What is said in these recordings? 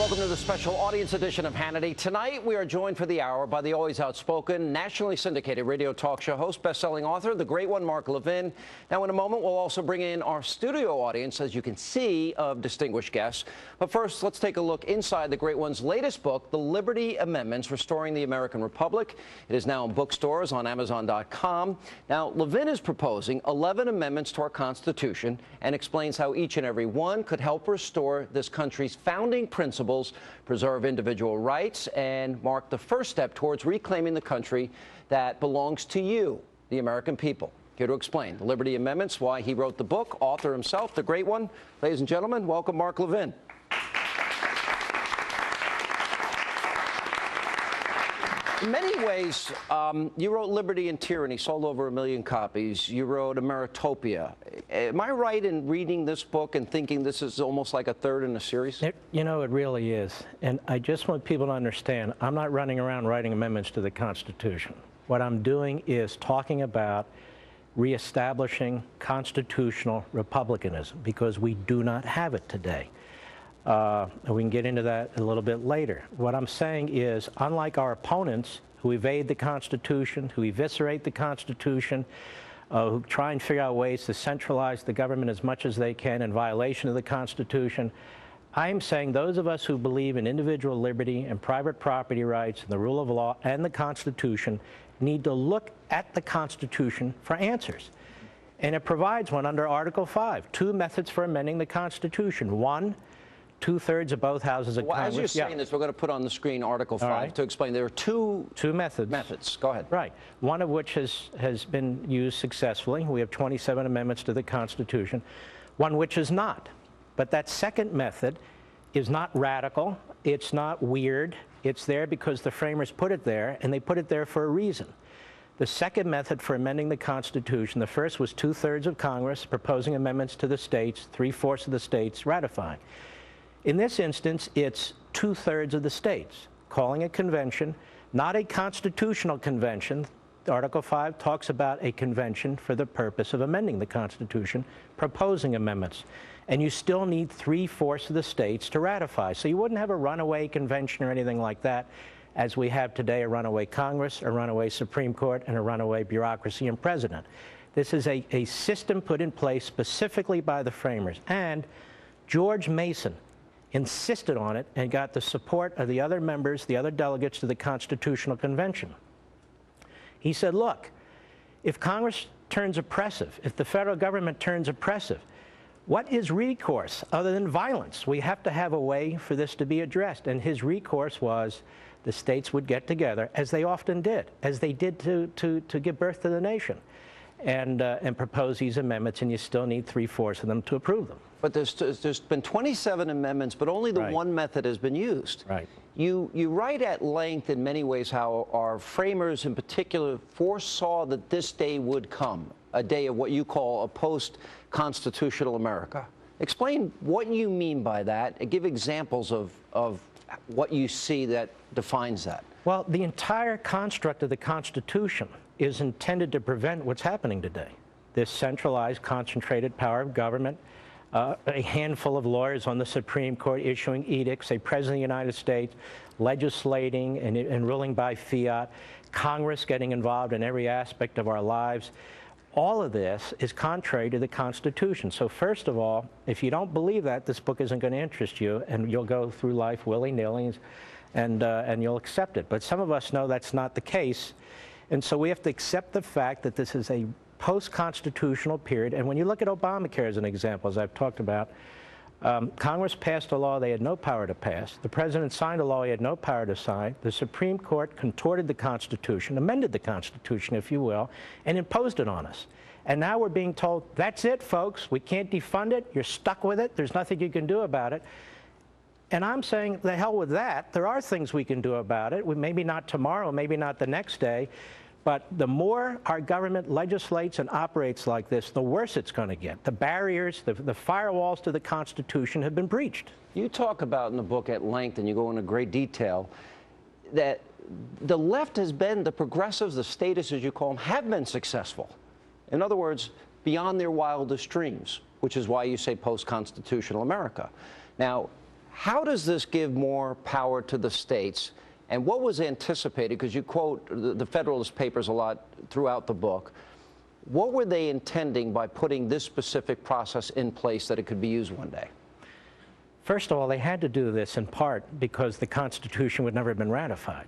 welcome to the special audience edition of Hannity. Tonight, we are joined for the hour by the always outspoken, nationally syndicated radio talk show host, best-selling author, the great one, Mark Levin. Now, in a moment, we'll also bring in our studio audience, as you can see, of distinguished guests. But first, let's take a look inside the great one's latest book, The Liberty Amendments, Restoring the American Republic. It is now in bookstores on Amazon.com. Now, Levin is proposing 11 amendments to our Constitution and explains how each and every one could help restore this country's founding principles, preserve individual rights, and mark the first step towards reclaiming the country that belongs to you, the American people. Here to explain the Liberty Amendments, why he wrote the book, author himself, the great one. Ladies and gentlemen, welcome Mark Levin. In many ways, you wrote Liberty and Tyranny, sold over 1 million copies. You wrote Ameritopia. Am I right in reading this book and thinking this is almost like a third in a series? You know, it really is. And I just want people to understand, I'm not running around writing amendments to the Constitution. What I'm doing is talking about reestablishing constitutional republicanism, because we do not have it today. And we can get into that a little bit later. What I'm saying is, unlike our opponents who evade the Constitution, who eviscerate the Constitution, who try and figure out ways to centralize the government as much as they can in violation of the Constitution, I'm saying those of us who believe in individual liberty and private property rights and the rule of law and the Constitution need to look at the Constitution for answers. And it provides one under Article 5, 2 methods for amending the Constitution. One, 2/3 of both houses of Congress. As you're saying this, we're going to put on the screen Article 5 to explain. There are two methods. Go ahead. Right. One of which has been used successfully. We have 27 amendments to the Constitution. One which is not. But that second method is not radical. It's not weird. It's there because the framers put it there, and they put it there for a reason. The second method for amending the Constitution, the first was 2/3 of Congress proposing amendments to the states, 3/4 of the states ratifying. In this instance, it's 2/3 of the states calling a convention, not a constitutional convention. Article 5 talks about a convention for the purpose of amending the Constitution, proposing amendments. And you still need 3/4 of the states to ratify. So you wouldn't have a runaway convention or anything like that, as we have today, a runaway Congress, a runaway Supreme Court, and a runaway bureaucracy and president. This is a system put in place specifically by the framers. And George Mason insisted on it and got the support of the other members, the other delegates to the Constitutional Convention. He said, look, if Congress turns oppressive, if the federal government turns oppressive, what is recourse other than violence? We have to have a way for this to be addressed. And his recourse was the states would get together, as they often did, as they did to give birth to the nation, and propose these amendments, and you still need 3/4 of them to approve them. But there's been 27 amendments, but only the one method has been used. Right. You write at length in many ways how our framers in particular foresaw that this day would come, a day of what you call a post-constitutional America. Explain what you mean by that and give examples of what you see that defines that. Well, the entire construct of the Constitution is intended to prevent what's happening today. This centralized, concentrated power of government, a handful of lawyers on the Supreme Court issuing edicts, a president of the United States legislating and ruling by fiat, Congress getting involved in every aspect of our lives. All of this is contrary to the Constitution. So first of all, if you don't believe that, this book isn't going to interest you, and you'll go through life willy-nilly, and you'll accept it. But some of us know that's not the case, and so we have to accept the fact that this is a post-constitutional period. And when you look at Obamacare as an example, as I've talked about, Congress passed a law they had no power to pass. The president signed a law he had no power to sign. The Supreme Court contorted the Constitution, amended the Constitution, if you will, and imposed it on us. And now we're being told, that's it, folks. We can't defund it. You're stuck with it. There's nothing you can do about it. And I'm saying, the hell with that. There are things we can do about it. Maybe not tomorrow, maybe not the next day. But the more our government legislates and operates like this, the worse it's going to get. The barriers, the firewalls to the Constitution have been breached. You talk about in the book at length, and you go into great detail, that the left has been, the progressives, the statists, as you call them, have been successful. In other words, beyond their wildest dreams, which is why you say post-constitutional America. Now, How does this give more power to the states? And what was anticipated, because you quote the Federalist Papers a lot throughout the book, what were they intending by putting this specific process in place that it could be used one day? First of all, they had to do this in part because the Constitution would never have been ratified.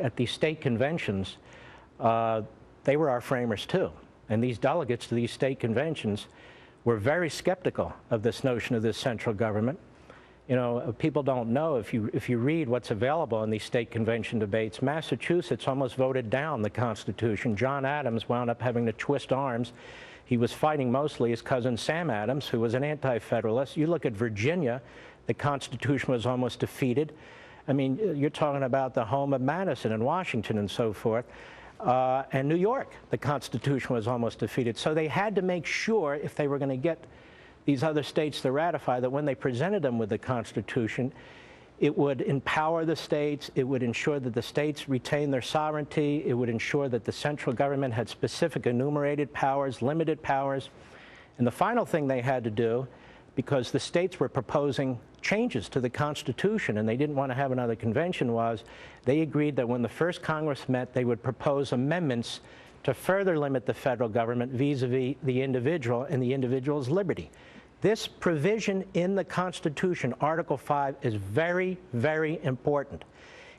At the state conventions, they were our framers too. And these delegates to these state conventions were very skeptical of this notion of this central government. You know, people don't know, if you read what's available in these state convention debates, Massachusetts almost voted down the Constitution. John Adams wound up having to twist arms. He was fighting mostly his cousin Sam Adams, who was an anti-federalist. You look at Virginia, the Constitution was almost defeated. I mean, you're talking about the home of Madison and Washington and so forth. And New York, the Constitution was almost defeated. So they had to make sure, if they were going to get these other states to ratify, that when they presented them with the Constitution, it would empower the states, it would ensure that the states retain their sovereignty, it would ensure that the central government had specific enumerated powers, limited powers. And the final thing they had to do, because the states were proposing changes to the Constitution and they didn't want to have another convention, was they agreed that when the first Congress met, they would propose amendments to further limit the federal government vis-a-vis the individual and the individual's liberty. This provision in the Constitution, Article 5, is very, very important.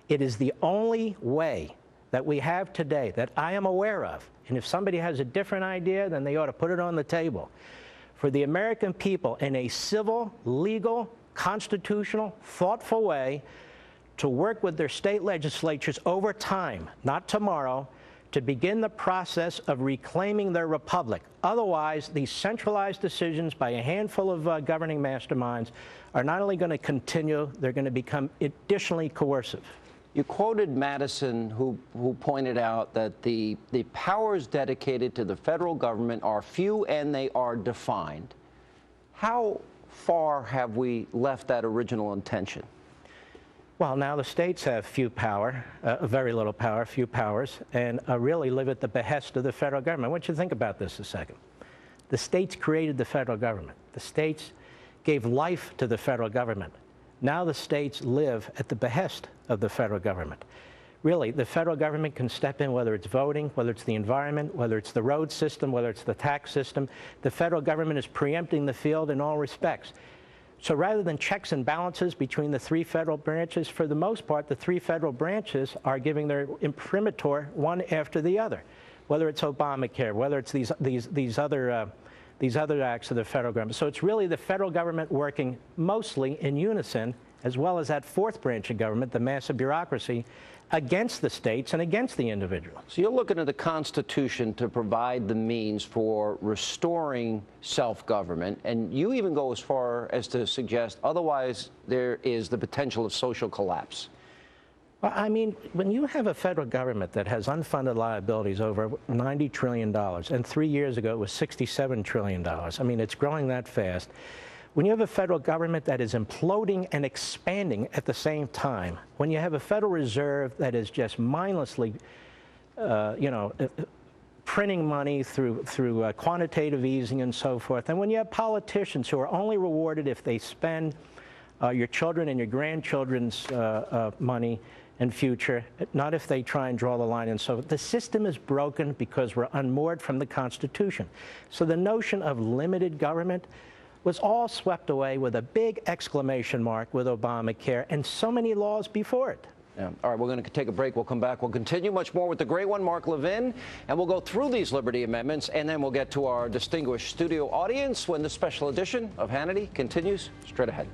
It is the only way that we have today that I am aware of, and if somebody has a different idea, then they ought to put it on the table, for the American people in a civil, legal, constitutional, thoughtful way to work with their state legislatures over time, not tomorrow, to begin the process of reclaiming their republic. Otherwise, these centralized decisions by a handful of governing masterminds are not only going to continue, they're going to become additionally coercive. You quoted Madison, who pointed out that the powers dedicated to the federal government are few and they are defined. How far have we left that original intention? Well, now the states have few power, very little power, few powers, and really live at the behest of the federal government. I want you to think about this a second. The states created the federal government. The states gave life to the federal government. Now the states live at the behest of the federal government. Really, the federal government can step in, whether it's voting, whether it's the environment, whether it's the road system, whether it's the tax system. The federal government is preempting the field in all respects. So rather than checks and balances between the three federal branches, for the most part, the three federal branches are giving their imprimatur one after the other, whether it's Obamacare, whether it's these other acts of the federal government. So it's really the federal government working mostly in unison, as well as that fourth branch of government, the massive bureaucracy, against the states and against the individual. So you're looking at the Constitution to provide the means for restoring self-government, and you even go as far as to suggest otherwise there is the potential of social collapse. Well, I mean, when you have a federal government that has unfunded liabilities over $90 trillion, and 3 years ago it was $67 trillion, I mean, it's growing that fast. When you have a federal government that is imploding and expanding at the same time, when you have a Federal Reserve that is just mindlessly, printing money through quantitative easing and so forth, and when you have politicians who are only rewarded if they spend your children and your grandchildren's money and future, not if they try and draw the line and so forth. The system is broken because we're unmoored from the Constitution. So the notion of limited government was all swept away with a big exclamation mark with Obamacare and so many laws before it. Yeah. All right, we're going to take a break. We'll come back. We'll continue much more with the great one, Mark Levin, and we'll go through these Liberty Amendments, and then we'll get to our distinguished studio audience when the special edition of Hannity continues straight ahead.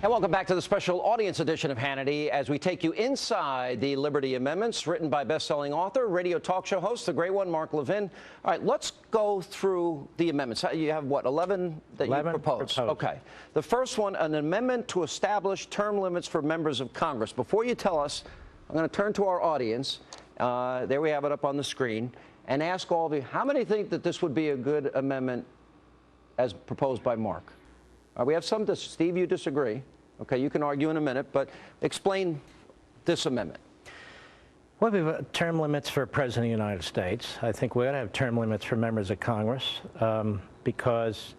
And welcome back to the special audience edition of Hannity as we take you inside the Liberty Amendments, written by best-selling author, radio talk show host, the great one, Mark Levin. All right, let's go through the amendments. You have, what, 11 that 11 you proposed? Okay. The first one, an amendment to establish term limits for members of Congress. Before you tell us, I'm going to turn to our audience. There we have it up on the screen. And ask all of you, how many think that this would be a good amendment as proposed by Mark? We have some, Steve, you disagree. Okay, you can argue in a minute, but explain this amendment. Well, we have term limits for President of the United States. I think we ought to have term limits for members of Congress because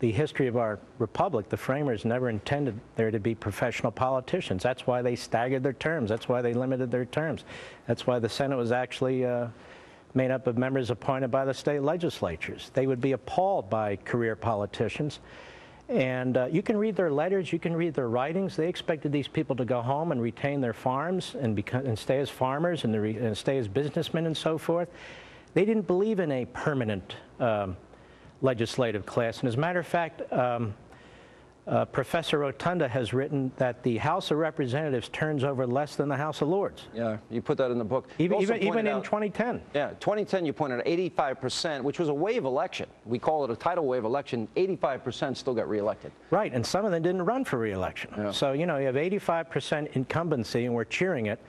the history of our republic, the framers never intended there to be professional politicians. That's why they staggered their terms. That's why they limited their terms. That's why the Senate was actually made up of members appointed by the state legislatures. They would be appalled by career politicians. And you can read their letters, you can read their writings. They expected these people to go home and retain their farms and stay as farmers and stay as businessmen and so forth. They didn't believe in a permanent legislative class. And as a matter of fact, Professor Rotunda has written that the House of Representatives turns over less than the House of Lords. Yeah, you put that in the book. Even in 2010. Yeah, 2010 you pointed out 85%, which was a wave election. We call it a tidal wave election. 85% still got reelected. Right, and some of them didn't run for reelection. Yeah. So, you know, you have 85% incumbency and we're cheering it,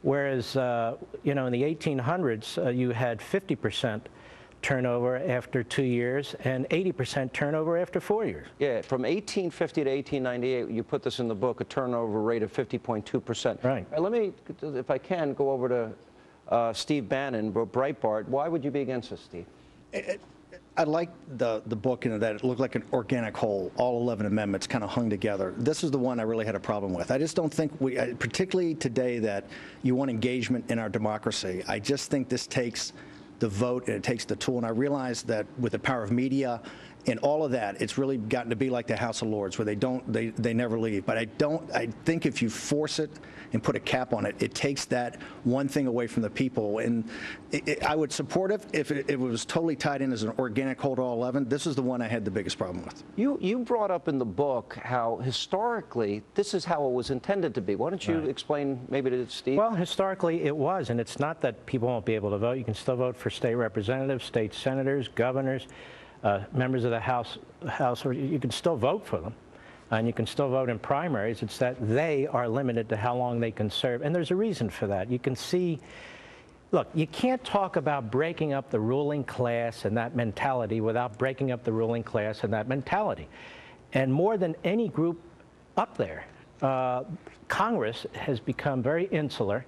whereas, you know, in the 1800s, you had 50% turnover after 2 years and 80% turnover after 4 years. Yeah, from 1850 to 1898, you put this in the book, a turnover rate of 50.2%. Right. Let me, if I can, go over to Steve Bannon, Breitbart. Why would you be against this, Steve? I like the book in that it looked like an organic whole, all 11 amendments kind of hung together. This is the one I really had a problem with. I just don't think particularly today, that you want engagement in our democracy. I just think this takes the vote and it takes the tool. And I realize that with the power of media and all of that, it's really gotten to be like the House of Lords, where they never leave. But I think if you force it and put a cap on it, it takes that one thing away from the people. And I would support it if it was totally tied in as an organic whole to all 11. This is the one I had the biggest problem with. You brought up in the book how historically this is how it was intended to be. Why don't you explain maybe to Steve? Well, historically it was, and it's not that people won't be able to vote. You can still vote for state representatives, state senators, governors, members of the House, you can still vote for them, and you can still vote in primaries. It's that they are limited to how long they can serve, and there's a reason for that. You can see, look, you can't talk about breaking up the ruling class and that mentality without breaking up the ruling class and that mentality. And more than any group up there, Congress has become very insular.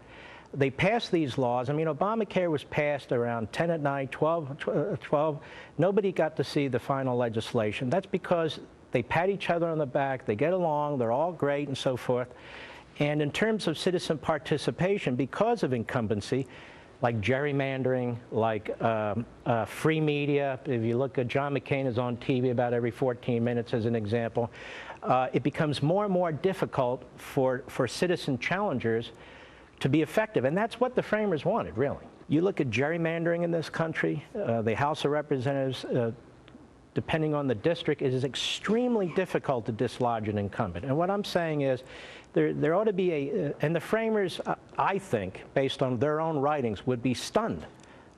They passed these laws. I mean, Obamacare was passed around 10 at night, 12. Nobody got to see the final legislation. That's because they pat each other on the back, they get along, they're all great and so forth. And in terms of citizen participation, because of incumbency, like gerrymandering, like free media, if you look at John McCain is on TV about every 14 minutes as an example, it becomes more and more difficult for citizen challengers to be effective. And that's what the framers wanted, really. You look at gerrymandering in this country, the House of Representatives, depending on the district, it is extremely difficult to dislodge an incumbent. And what I'm saying is there ought to be and the framers, I think, based on their own writings, would be stunned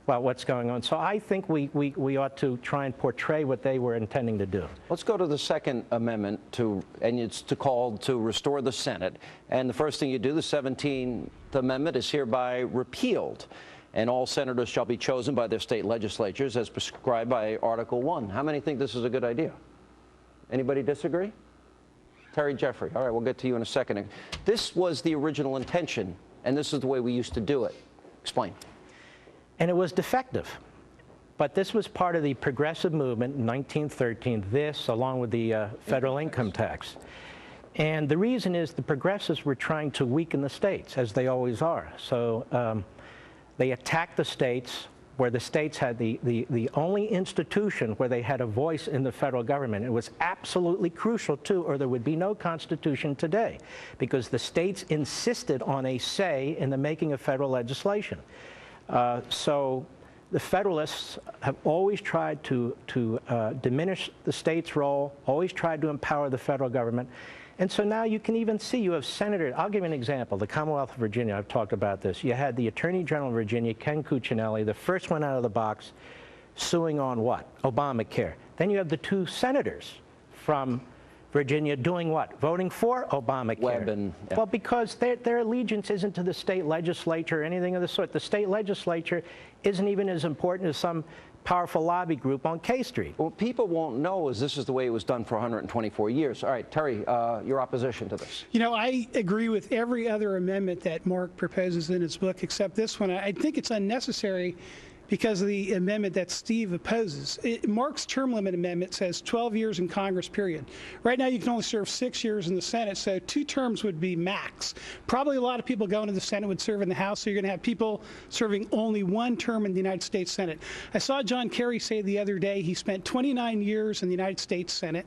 about what's going on. So I think we ought to try and portray what they were intending to do. Let's go to the Second Amendment, and it's called to restore the Senate. And the first thing you do, the 17th Amendment is hereby repealed, and all senators shall be chosen by their state legislatures as prescribed by Article 1. How many think this is a good idea? Anybody disagree? Terry Jeffrey. All right, we'll get to you in a second. This was the original intention, and this is the way we used to do it. Explain. And it was defective. But this was part of the progressive movement in 1913, this along with the federal income tax. And the reason is the progressives were trying to weaken the states, as they always are. So they attacked the states, where the states had the only institution where they had a voice in the federal government. It was absolutely crucial, too, or there would be no Constitution today, because the states insisted on a say in the making of federal legislation. So the Federalists have always tried to diminish the states' role, always tried to empower the federal government. And so now you can even see you have senators. I'll give you an example. The Commonwealth of Virginia, I've talked about this. You had the Attorney General of Virginia, Ken Cuccinelli, the first one out of the box, suing on what? Obamacare. Then you have the two senators from Virginia doing what? Voting for Obamacare. Webb and, yeah. Well, because their allegiance isn't to the state legislature or anything of the sort. The state legislature isn't even as important as some powerful lobby group on K Street. What people won't know is this is the way it was done for 124 years. All right, Terry, your opposition to this. You know, I agree with every other amendment that Mark proposes in his book except this one. I think it's unnecessary because of the amendment that Steve opposes. Mark's term limit amendment says 12 years in Congress, period. Right now, you can only serve 6 years in the Senate, so 2 terms would be max. Probably a lot of people going to the Senate would serve in the House, so you're going to have people serving only 1 term in the United States Senate. I saw John Kerry say the other day he spent 29 years in the United States Senate.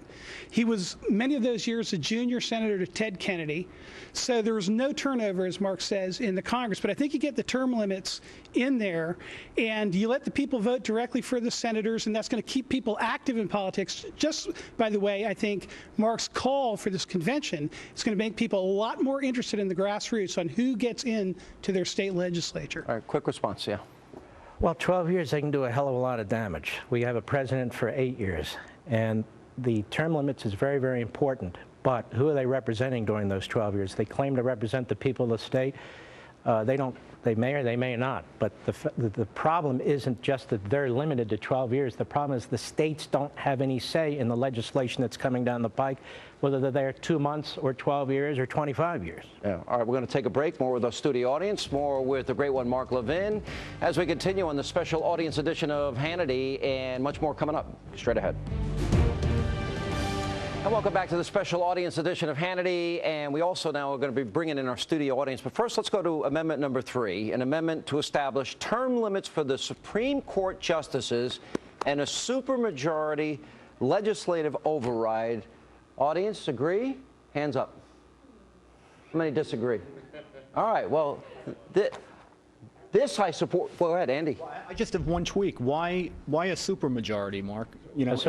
He was, many of those years, a junior senator to Ted Kennedy. So there was no turnover, as Mark says, in the Congress. But I think you get the term limits in there, and you let the people vote directly for the senators, and that's going to keep people active in politics. Just, by the way, I think Mark's call for this convention is going to make people a lot more interested in the grassroots on who gets into their state legislature. All right, quick response, yeah. Well, 12 years, they can do a hell of a lot of damage. We have a president for 8 years, and the term limits is very, very important. But who are they representing during those 12 years? They claim to represent the people of the state. They don't. They may or they may not. But the problem isn't just that they're limited to 12 years. The problem is the states don't have any say in the legislation that's coming down the pike, whether they're there 2 months or 12 years or 25 years. Yeah. All right, we're going to take a break. More with our studio audience, more with the great one, Mark Levin, as we continue on the special audience edition of Hannity, and much more coming up straight ahead. And welcome back to the special audience edition of Hannity, and we also now are going to be bringing in our studio audience. But first, let's go to amendment number 3, an amendment to establish term limits for the Supreme Court justices and a supermajority legislative override. Audience, agree? Hands up. How many disagree? All right, well, this I support. Go ahead, Andy. Well, I just have one tweak. Why a supermajority, Mark? You know, why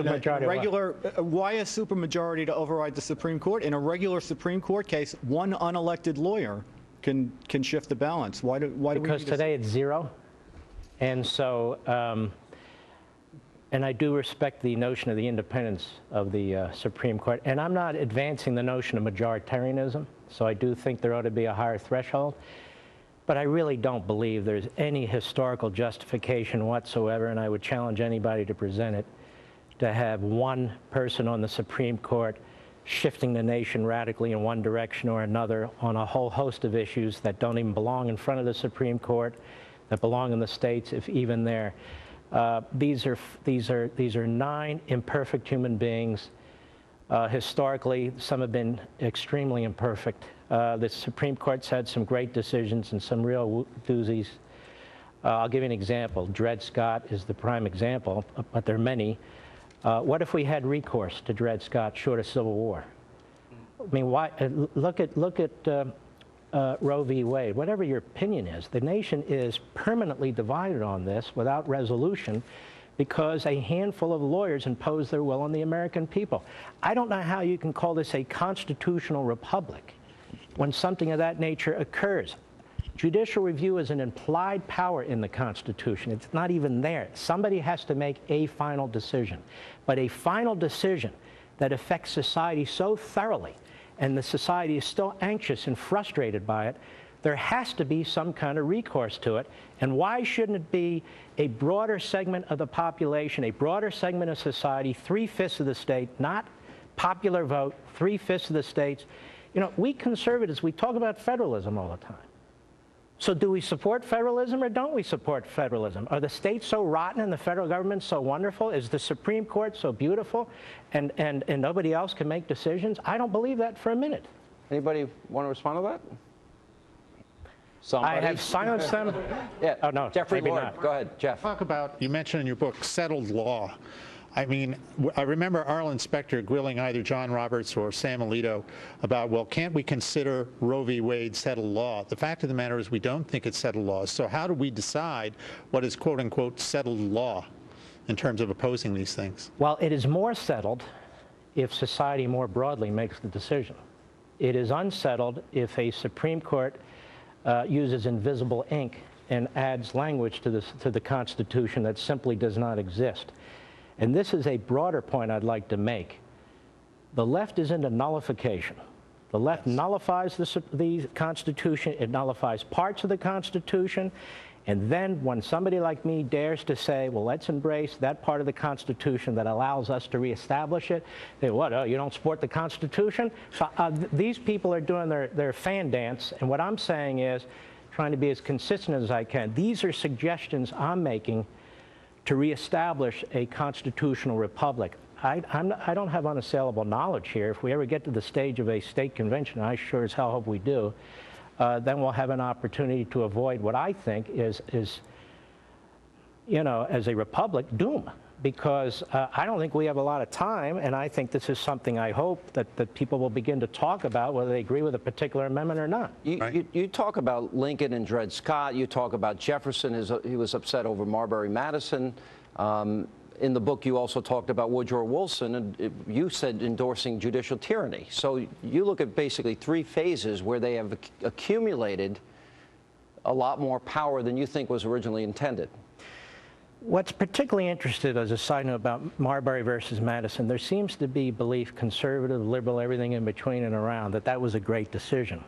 a supermajority to override the Supreme Court? In a regular Supreme Court case, one unelected lawyer can shift the balance. Why do we need Because today it's 0, and so and I do respect the notion of the independence of the Supreme Court, and I'm not advancing the notion of majoritarianism. So I do think there ought to be a higher threshold. But I really don't believe there's any historical justification whatsoever, and I would challenge anybody to present it, to have one person on the Supreme Court shifting the nation radically in one direction or another on a whole host of issues that don't even belong in front of the Supreme Court, that belong in the states, if even there. These are 9 imperfect human beings. Historically, some have been extremely imperfect. The Supreme Court's had some great decisions and some real doozies. I'll give you an example. Dred Scott is the prime example, but there are many. What if we had recourse to Dred Scott short of Civil War? I mean, why? Look at Roe v. Wade. Whatever your opinion is, the nation is permanently divided on this without resolution, because a handful of lawyers impose their will on the American people. I don't know how you can call this a constitutional republic when something of that nature occurs. Judicial review is an implied power in the Constitution. It's not even there. Somebody has to make a final decision. But a final decision that affects society so thoroughly, and the society is still anxious and frustrated by it, there has to be some kind of recourse to it. And why shouldn't it be a broader segment of the population, a broader segment of society, 3/5 of the state, not popular vote, 3/5 of the states? You know, we conservatives, we talk about federalism all the time. So do we support federalism or don't we support federalism? Are the states so rotten and the federal government so wonderful? Is the Supreme Court so beautiful and nobody else can make decisions? I don't believe that for a minute. Anybody want to respond to that? Somebody? I have silenced them. Yeah. Oh, no, Jeffrey maybe Lord. not. Go ahead, Jeff. Talk about, you mentioned in your book, settled law. I mean, I remember Arlen Specter grilling either John Roberts or Sam Alito about, well, can't we consider Roe v. Wade settled law? The fact of the matter is we don't think it's settled law. So how do we decide what is, quote unquote, settled law in terms of opposing these things? Well, it is more settled if society more broadly makes the decision. It is unsettled if a Supreme Court uses invisible ink and adds language to the Constitution that simply does not exist. And this is a broader point I'd like to make. The left is into nullification. The left nullifies the Constitution, it nullifies parts of the Constitution, and then when somebody like me dares to say, well, let's embrace that part of the Constitution that allows us to reestablish it, they say, what, you don't support the Constitution? So these people are doing their fan dance, and what I'm saying is, trying to be as consistent as I can, these are suggestions I'm making to reestablish a constitutional republic. I don't have unassailable knowledge here. If we ever get to the stage of a state convention, I sure as hell hope we do, then we'll have an opportunity to avoid what I think is you know, as a republic, doom. Because I don't think we have a lot of time, and I think this is something I hope that people will begin to talk about, whether they agree with a particular amendment or not. You talk about Lincoln and Dred Scott. You talk about Jefferson. He was upset over Marbury-Madison. In the book, you also talked about Woodrow Wilson, and you said endorsing judicial tyranny. So you look at basically three phases where they have accumulated a lot more power than you think was originally intended. What's particularly interesting, as a side note about Marbury versus Madison, there seems to be belief, conservative, liberal, everything in between and around, that that was a great decision.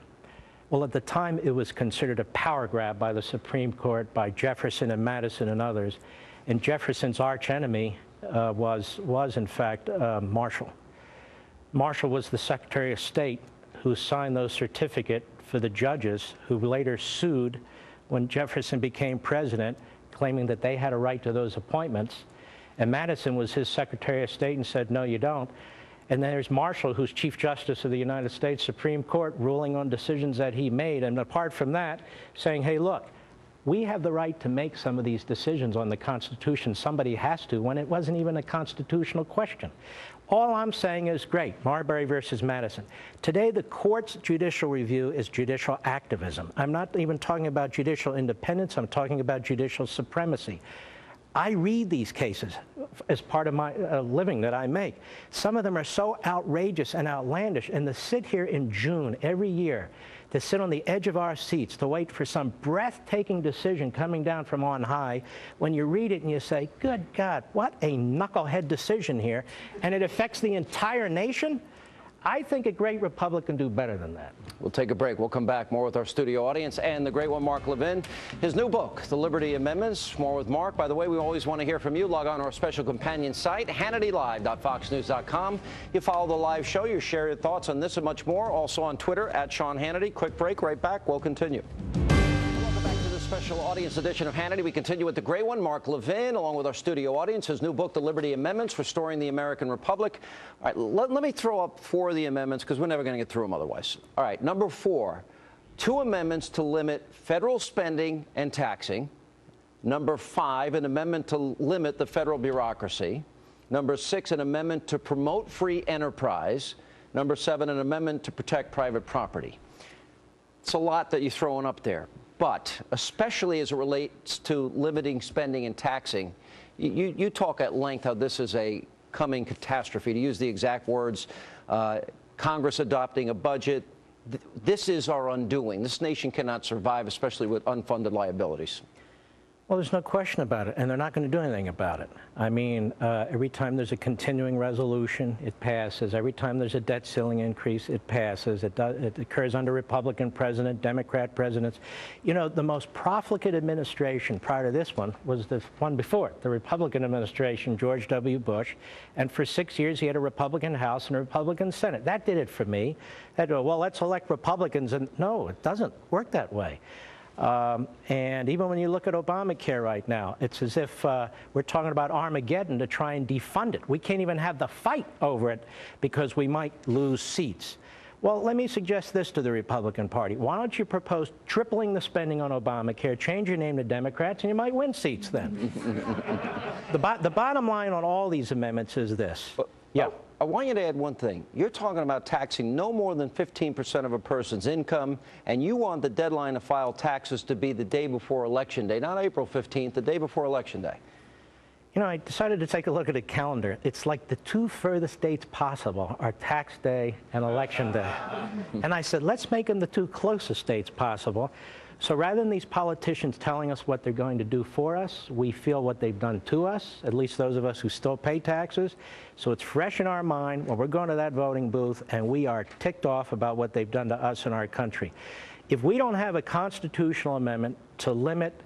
Well, at the time, it was considered a power grab by the Supreme Court, by Jefferson and Madison and others. And Jefferson's archenemy was in fact, Marshall. Marshall was the Secretary of State who signed those certificates for the judges who later sued when Jefferson became president, claiming that they had a right to those appointments. And Madison was his Secretary of State and said, no, you don't. And then there's Marshall, who's Chief Justice of the United States Supreme Court, ruling on decisions that he made. And apart from that, saying, hey, look, we have the right to make some of these decisions on the Constitution. Somebody has to, when it wasn't even a constitutional question. All I'm saying is, great, Marbury versus Madison. Today, the court's judicial review is judicial activism. I'm not even talking about judicial independence. I'm talking about judicial supremacy. I read these cases as part of my living that I make. Some of them are so outrageous and outlandish, and to sit here in June every year, to sit on the edge of our seats, to wait for some breathtaking decision coming down from on high, when you read it and you say, good God, what a knucklehead decision here, and it affects the entire nation? I think a great republic can do better than that. We'll take a break. We'll come back more with our studio audience and the great one, Mark Levin. His new book, The Liberty Amendments. More with Mark. By the way, we always want to hear from you. Log on to our special companion site, HannityLive.foxnews.com. You follow the live show. You share your thoughts on this and much more. Also on Twitter, @Sean Hannity. Quick break. Right back. We'll continue. Special audience edition of Hannity. We continue with the great one, Mark Levin, along with our studio audience. His new book, The Liberty Amendments, Restoring the American Republic. All right, let me throw up 4 of the amendments because we're never going to get through them otherwise. All right, number 4, 2 amendments to limit federal spending and taxing. Number 5, an amendment to limit the federal bureaucracy. Number 6, an amendment to promote free enterprise. Number 7, an amendment to protect private property. It's a lot that you're throwing up there. But especially as it relates to limiting spending and taxing, you talk at length how this is a coming catastrophe, to use the exact words, Congress adopting a budget. This is our undoing. This nation cannot survive, especially with unfunded liabilities. Well, there's no question about it, and they're not going to do anything about it. I mean, every time there's a continuing resolution, it passes. Every time there's a debt ceiling increase, it passes. It occurs under Republican president, Democrat presidents. You know, the most profligate administration prior to this one was the one before it, the Republican administration, George W. Bush. And for 6 years, he had a Republican House and a Republican Senate. That did it for me. Well, let's elect Republicans. And no, it doesn't work that way. And even when you look at Obamacare right now, it's as if we're talking about Armageddon to try and defund it. We can't even have the fight over it because we might lose seats. Well, let me suggest this to the Republican Party. Why don't you propose tripling the spending on Obamacare, change your name to Democrats, and you might win seats then. The bottom line on all these amendments is this. Yeah. I want you to add one thing. You're talking about taxing no more than 15% of a person's income, and you want the deadline to file taxes to be the day before Election Day, not April 15th, the day before Election Day. You know, I decided to take a look at a calendar. It's like the 2 furthest dates possible are tax day and Election Day. And I said, let's make them the 2 closest dates possible. So rather than these politicians telling us what they're going to do for us, we feel what they've done to us, at least those of us who still pay taxes. So it's fresh in our mind when we're going to that voting booth and we are ticked off about what they've done to us and our country. If we don't have a constitutional amendment to limit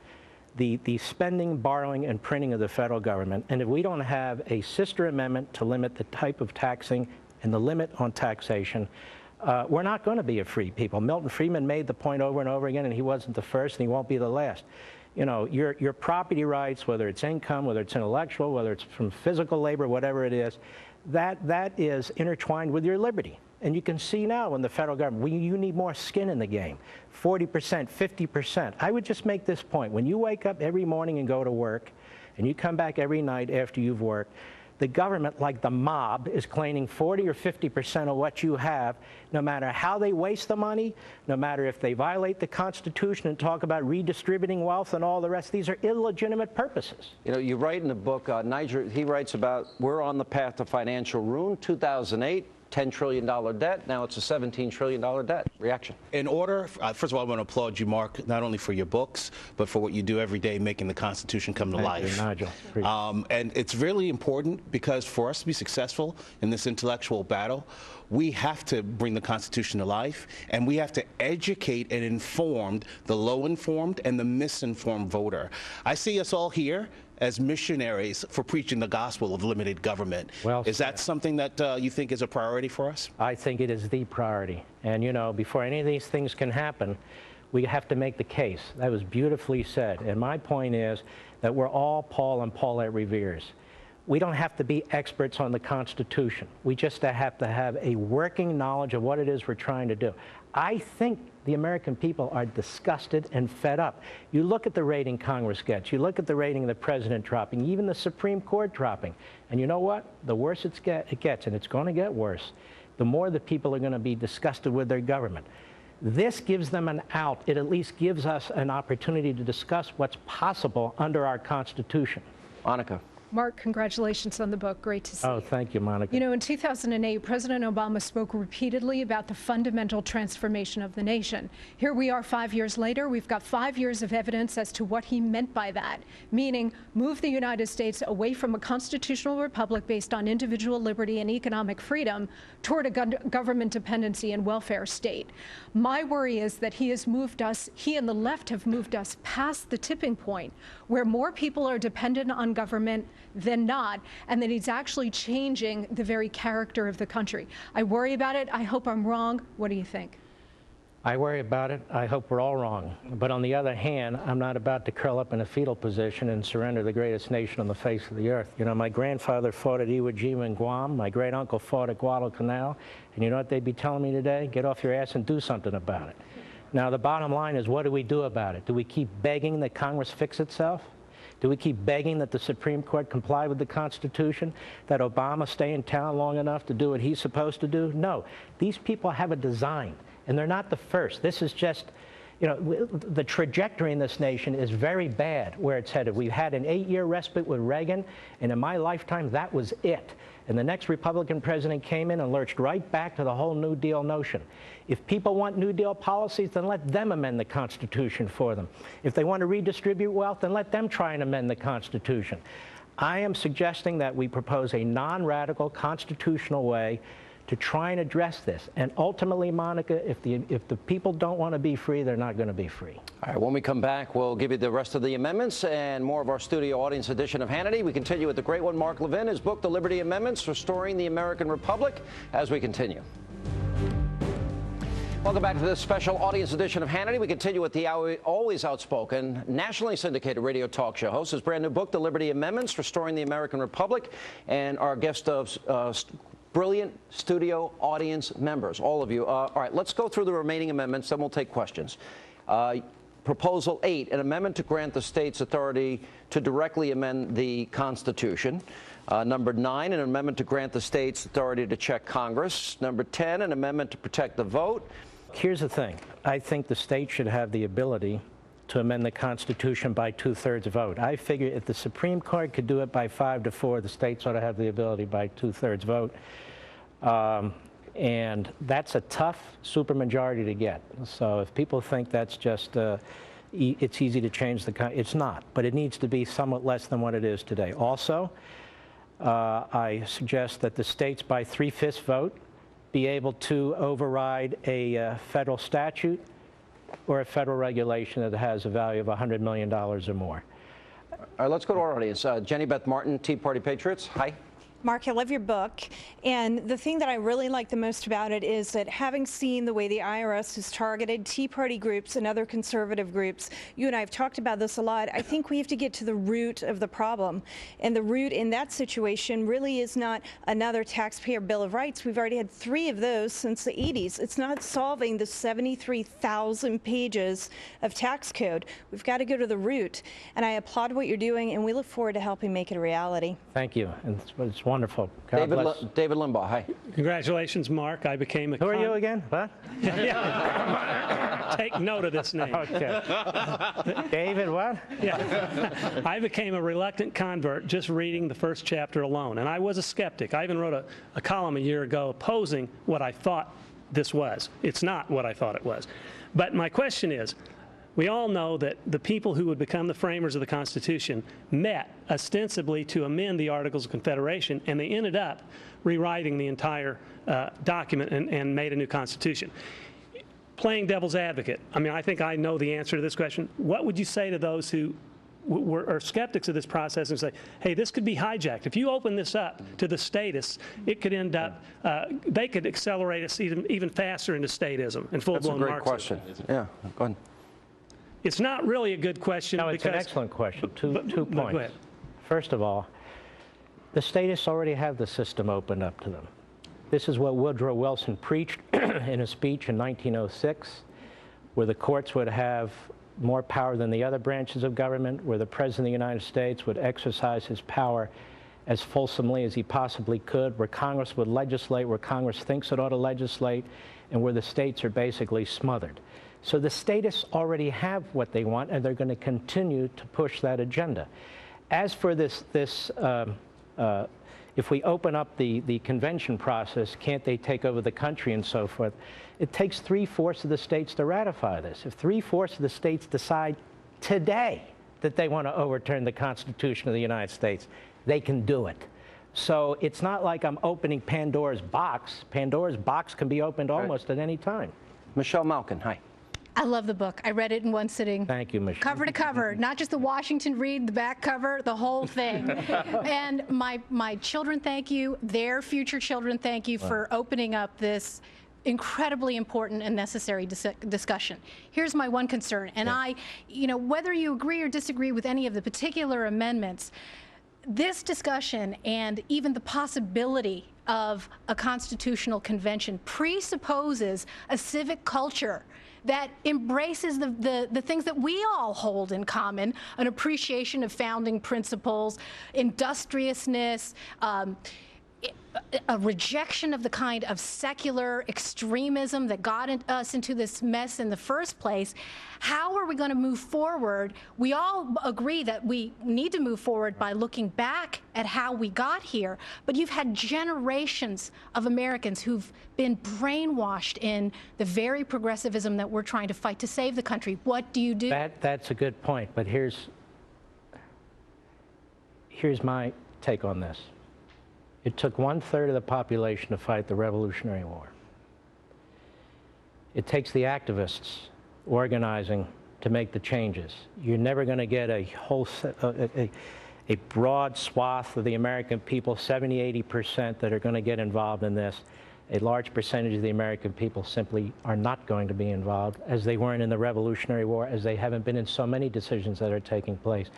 the spending, borrowing, and printing of the federal government, and if we don't have a sister amendment to limit the type of taxing and the limit on taxation, we're not going to be a free people. Milton Friedman made the point over and over again, and he wasn't the first, and he won't be the last. you know, your property rights, whether it's income, whether it's intellectual, whether it's from physical labor, whatever it is, that is intertwined with your liberty. And you can see now in the federal government, you need more skin in the game, 40%, 50%. I would just make this point. When you wake up every morning and go to work, and you come back every night after you've worked, the government, like the mob, is claiming 40 or 50% of what you have, no matter how they waste the money, no matter if they violate the Constitution and talk about redistributing wealth and all the rest. These are illegitimate purposes. You know, you write in the book, Niger, he writes about we're on the path to financial ruin. 2008, $10 trillion debt. Now it's a $17 trillion debt. Reaction? In order, first of all, I want to applaud you, Mark, not only for your books, but for what you do every day making the Constitution come to life. Thank you, Nigel. And it's really important because for us to be successful in this intellectual battle, we have to bring the Constitution to life, and we have to educate and inform the low-informed and the misinformed voter. I see us all here as missionaries for preaching the gospel of limited government. Well, is that something that you think is a priority for us? I think it is the priority. And, you know, before any of these things can happen, we have to make the case. That was beautifully said. And my point is that we're all Paul and Paulette Reveres. We don't have to be experts on the Constitution. We just have to have a working knowledge of what it is we're trying to do. I think the American people are disgusted and fed up. You look at the rating Congress gets. You look at the rating of the president dropping, even the Supreme Court dropping. And you know what? The worse it gets, and it's going to get worse, the more the people are going to be disgusted with their government. This gives them an out. It at least gives us an opportunity to discuss what's possible under our Constitution. Monica. Mark, congratulations on the book. Great to see you. Oh, thank you, Monica. You know, in 2008, President Obama spoke repeatedly about the fundamental transformation of the nation. Here we are 5 years later. We've got 5 years of evidence as to what he meant by that, meaning move the United States away from a constitutional republic based on individual liberty and economic freedom toward a government dependency and welfare state. My worry is that he and the left have moved us past the tipping point where more people are dependent on government than not, and that he's actually changing the very character of the country. I worry about it. I hope I'm wrong. What do you think? I worry about it. I hope we're all wrong. But on the other hand, I'm not about to curl up in a fetal position and surrender the greatest nation on the face of the earth. You know, my grandfather fought at Iwo Jima in Guam. My great uncle fought at Guadalcanal. And you know what they'd be telling me today? Get off your ass and do something about it. Now, the bottom line is, what do we do about it? Do we keep begging that Congress fix itself? Do we keep begging that the Supreme Court comply with the Constitution, that Obama stay in town long enough to do what he's supposed to do? No. These people have a design, and they're not the first. This is just, you know, the trajectory in this nation is very bad where it's headed. We've had an 8-year respite with Reagan, and in my lifetime, that was it. And the next Republican president came in and lurched right back to the whole New Deal notion. If people want New Deal policies, then let them amend the Constitution for them. If they want to redistribute wealth, then let them try and amend the Constitution. I am suggesting that we propose a non-radical constitutional way to try and address this. And ultimately, Monica, if the people don't want to be free, they're not going to be free. All right, when we come back, we'll give you the rest of the amendments and more of our studio audience edition of Hannity. We continue with the great one, Mark Levin, his book, The Liberty Amendments, Restoring the American Republic, as we continue. Welcome back to this special audience edition of Hannity. We continue with the always outspoken, nationally syndicated radio talk show host. His brand new book, The Liberty Amendments, Restoring the American Republic, and our guest of brilliant studio audience members, all of you. All right, let's go through the remaining amendments, then we'll take questions. Proposal 8, an amendment to grant the states authority to directly amend the Constitution. Number 9, an amendment to grant the states authority to check Congress. Number 10, an amendment to protect the vote. Here's the thing. I think the state should have the ability to amend the Constitution by 2/3 vote. I figure if the Supreme Court could do it by 5-4, the states ought to have the ability by 2/3 vote. And that's a tough supermajority to get. So if people think that's just, it's easy to change it's not. But it needs to be somewhat less than what it is today. Also, I suggest that the states by 3/5 vote be able to override a federal statute or a federal regulation that has a value of $100 million or more. All right, let's go to our audience. Jenny Beth Martin, Tea Party Patriots. Hi. Mark, I love your book, and the thing that I really like the most about it is that having seen the way the IRS has targeted Tea Party groups and other conservative groups, you and I have talked about this a lot, I think we have to get to the root of the problem. And the root in that situation really is not another taxpayer bill of rights. We've already had 3 of those since the 80s. It's not solving the 73,000 pages of tax code. We've got to go to the root. And I applaud what you're doing, and we look forward to helping make it a reality. Thank you. And it's wonderful. David Limbaugh, hi. Congratulations, Mark. I became a... Who are you again? What? Take note of this name. Okay. David what? Yeah. I became a reluctant convert just reading the first chapter alone. And I was a skeptic. I even wrote a column a year ago opposing what I thought this was. It's not what I thought it was. But my question is, we all know that the people who would become the framers of the Constitution met ostensibly to amend the Articles of Confederation, and they ended up rewriting the entire document and made a new Constitution. Playing devil's advocate, I mean, I think I know the answer to this question. What would you say to those who are skeptics of this process and say, hey, this could be hijacked? If you open this up to the statists, it could end up, they could accelerate us even faster into statism and full-blown Marxism. That's a great question. Yeah, go ahead. It's not really a good question. No, it's an excellent question. Two points. Go ahead. First of all, the statists already have the system opened up to them. This is what Woodrow Wilson preached in a speech in 1906, where the courts would have more power than the other branches of government, where the President of the United States would exercise his power as fulsomely as he possibly could, where Congress would legislate where Congress thinks it ought to legislate, and where the states are basically smothered. So the statists already have what they want, and they're going to continue to push that agenda. As for if we open up the convention process, can't they take over the country and so forth? It takes 3/4 of the states to ratify this. If 3/4 of the states decide today that they want to overturn the Constitution of the United States, they can do it. So it's not like I'm opening Pandora's box. Pandora's box can be opened almost at any time. Michelle Malkin, hi. I love the book. I read it in one sitting. Thank you, Michelle. Cover to cover, not just the Washington read, the back cover, the whole thing. And my children thank you, their future children thank you for opening up this incredibly important and necessary discussion. Here's my one concern, and whether you agree or disagree with any of the particular amendments, this discussion and even the possibility of a constitutional convention presupposes a civic culture that embraces the things that we all hold in common, an appreciation of founding principles, industriousness, a rejection of the kind of secular extremism that got us into this mess in the first place. How are we going to move forward? We all agree that we need to move forward by looking back at how we got here, but you've had generations of Americans who've been brainwashed in the very progressivism that we're trying to fight to save the country. What do you do? That's a good point, but here's my take on this. It took 1/3 of the population to fight the Revolutionary War. It takes the activists organizing to make the changes. You're never going to get a whole a broad swath of the American people, 70–80%, that are going to get involved in this. A large percentage of the American people simply are not going to be involved, as they weren't in the Revolutionary War, as they haven't been in so many decisions that are taking place.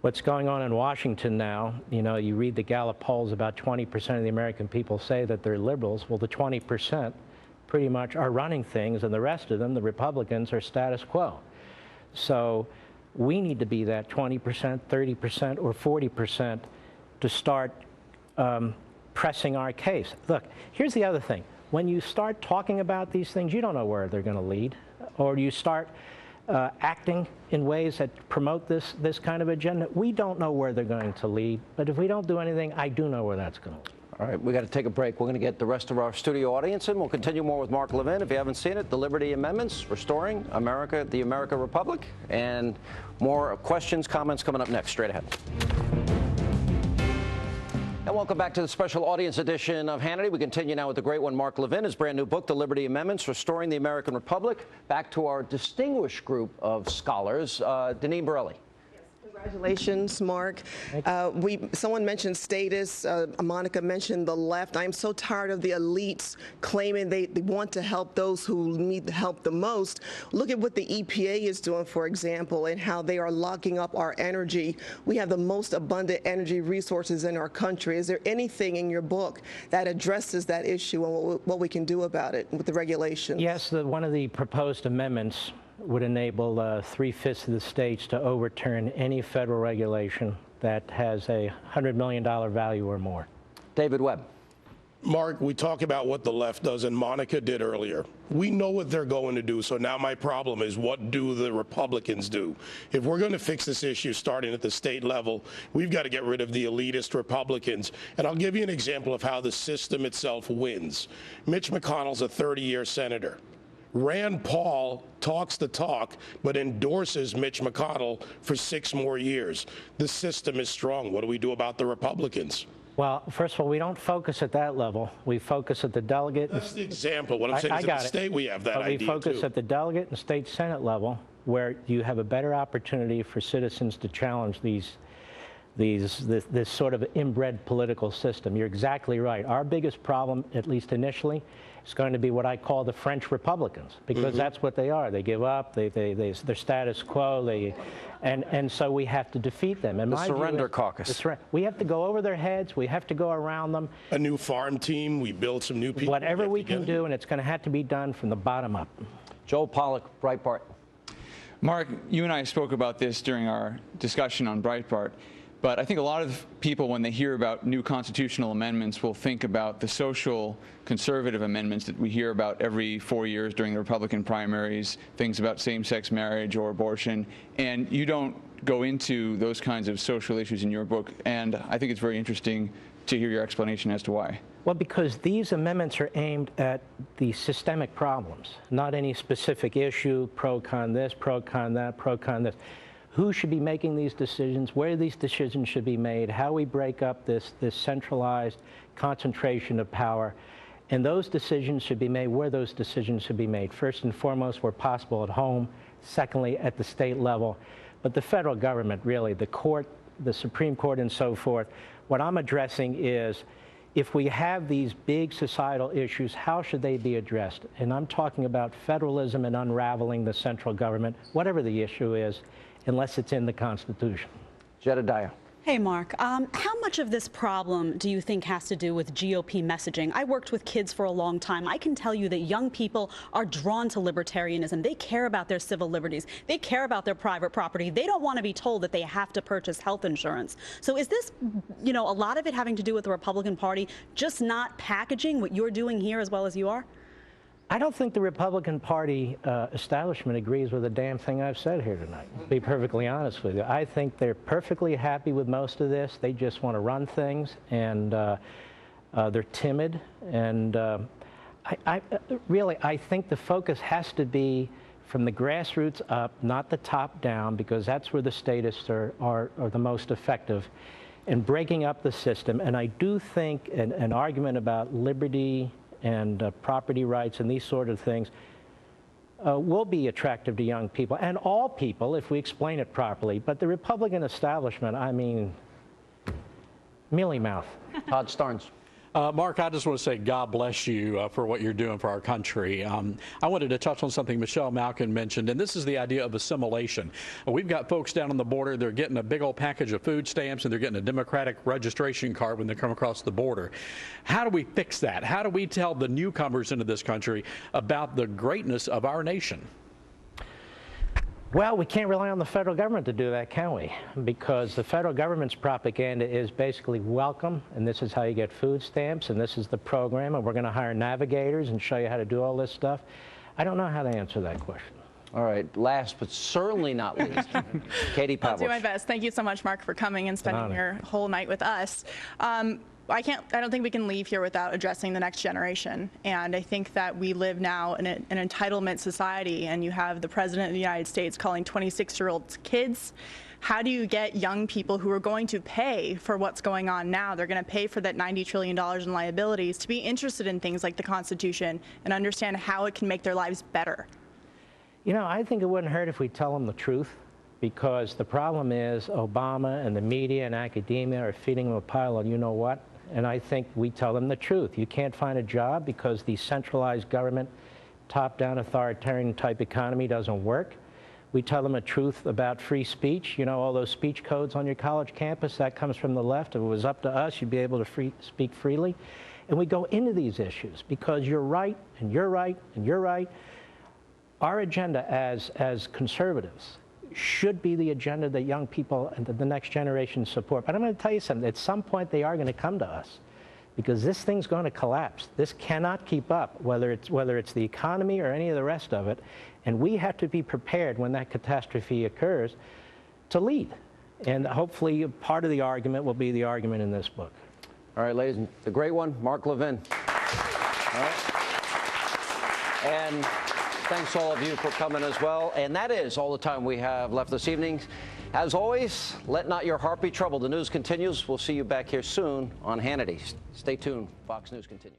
What's going on in Washington now, you read the Gallup polls, about 20% of the American people say that they're liberals. Well, the 20% pretty much are running things, and the rest of them, the Republicans, are status quo. So we need to be that 20%, 30%, or 40% to start pressing our case. Look, here's the other thing. When you start talking about these things, you don't know where they're going to lead, or you start acting in ways that promote this kind of agenda. We don't know where they're going to lead, but if we don't do anything, I do know where that's going to lead. All right, we got to take a break. We're going to get the rest of our studio audience in. We'll continue more with Mark Levin. If you haven't seen it, the Liberty Amendments, Restoring America, the American Republic, and more questions, comments coming up next, straight ahead. And welcome back to the special audience edition of Hannity. We continue now with the great one, Mark Levin, his brand new book, The Liberty Amendments, Restoring the American Republic. Back to our distinguished group of scholars. Deneen Borelli. Yes, Congratulations, Mark. Someone mentioned status. Monica mentioned the left. I'm so tired of the elites claiming they want to help those who need the help the most. Look at what the EPA is doing, for example, and how they are locking up our energy. We have the most abundant energy resources in our country. Is there anything in your book that addresses that issue and what we can do about it with the regulations? Yes, one of the proposed amendments would enable 3/5 of the states to overturn any federal regulation that has a $100 million value or more. David Webb. Mark, we talk about what the left does, and Monica did earlier. We know what they're going to do, so now my problem is, what do the Republicans do? If we're going to fix this issue starting at the state level, we've got to get rid of the elitist Republicans. And I'll give you an example of how the system itself wins. Mitch McConnell's a 30-year senator. Rand Paul talks the talk, but endorses Mitch McConnell for 6 more years. The system is strong. What do we do about the Republicans? Well, first of all, we don't focus at that level. We focus at the delegate. That's the example. What I'm saying is, at the state, we have that idea, we focus too. at the delegate and state Senate level, where you have a better opportunity for citizens to challenge this sort of inbred political system. You're exactly right. Our biggest problem, at least initially, is going to be what I call the French Republicans, because that's what they are. They give up. They're status quo. And so we have to defeat them. And the surrender caucus. We have to go over their heads. We have to go around them. A new farm team. We build some new people. Whatever we can do, and it's going to have to be done from the bottom up. Joel Pollack, Breitbart. Mark, you and I spoke about this during our discussion on Breitbart. But I think a lot of people, when they hear about new constitutional amendments, will think about the social conservative amendments that we hear about every 4 years during the Republican primaries, things about same-sex marriage or abortion. And you don't go into those kinds of social issues in your book. And I think it's very interesting to hear your explanation as to why. Well, because these amendments are aimed at the systemic problems, not any specific issue, pro-con this, pro-con that, pro-con this. Who should be making these decisions, where these decisions should be made, how we break up this centralized concentration of power. And those decisions should be made where those decisions should be made. First and foremost, where possible, at home. Secondly, at the state level. But the federal government, really, the court, the Supreme Court, and so forth, what I'm addressing is, if we have these big societal issues, how should they be addressed? And I'm talking about federalism and unraveling the central government, whatever the issue is, unless it's in the Constitution. Jedediah. Hey, Mark. How much of this problem do you think has to do with GOP messaging? I worked with kids for a long time. I can tell you that young people are drawn to libertarianism. They care about their civil liberties. They care about their private property. They don't want to be told that they have to purchase health insurance. So is this, a lot of it having to do with the Republican Party just not packaging what you're doing here as well as you are? I don't think the Republican Party establishment agrees with a damn thing I've said here tonight, to be perfectly honest with you. I think they're perfectly happy with most of this. They just want to run things, and they're timid. And I think the focus has to be from the grassroots up, not the top down, because that's where the statists are the most effective in breaking up the system. And I do think an argument about liberty and property rights and these sort of things will be attractive to young people, and all people, if we explain it properly. But the Republican establishment, I mean, mealy mouth. Todd Starnes. Mark, I just want to say God bless you for what you're doing for our country. I wanted to touch on something Michelle Malkin mentioned, and this is the idea of assimilation. We've got folks down on the border, they're getting a big old package of food stamps, and they're getting a Democratic registration card when they come across the border. How do we fix that? How do we tell the newcomers into this country about the greatness of our nation? Well, we can't rely on the federal government to do that, can we? Because the federal government's propaganda is basically welcome, and this is how you get food stamps, and this is the program, and we're going to hire navigators and show you how to do all this stuff. I don't know how to answer that question. All right, last but certainly not least, Katie Pavlich. I'll do my best. Thank you so much, Mark, for coming and spending your whole night with us. I don't think we can leave here without addressing the next generation. And I think that we live now in an entitlement society, and you have the President of the United States calling 26-year-olds kids. How do you get young people who are going to pay for what's going on now? They're going to pay for that $90 trillion in liabilities to be interested in things like the Constitution and understand how it can make their lives better. I think it wouldn't hurt if we tell them the truth. because the problem is Obama and the media and academia are feeding them a pile of you-know-what, and I think we tell them the truth. You can't find a job because the centralized government, top-down authoritarian type economy doesn't work. We tell them the truth about free speech. You know, all those speech codes on your college campus, that comes from the left. If it was up to us, you'd be able to speak freely. And we go into these issues because you're right, and you're right, and you're right. Our agenda as conservatives should be the agenda that young people and the next generation support. But I'm going to tell you something. At some point, they are going to come to us because this thing's going to collapse. This cannot keep up, whether it's the economy or any of the rest of it. And we have to be prepared when that catastrophe occurs to lead. And hopefully part of the argument will be the argument in this book. All right, ladies, the great one, Mark Levin. All right. And thanks all of you for coming as well. And that is all the time we have left this evening. As always, let not your heart be troubled. The news continues. We'll see you back here soon on Hannity. Stay tuned. Fox News continues.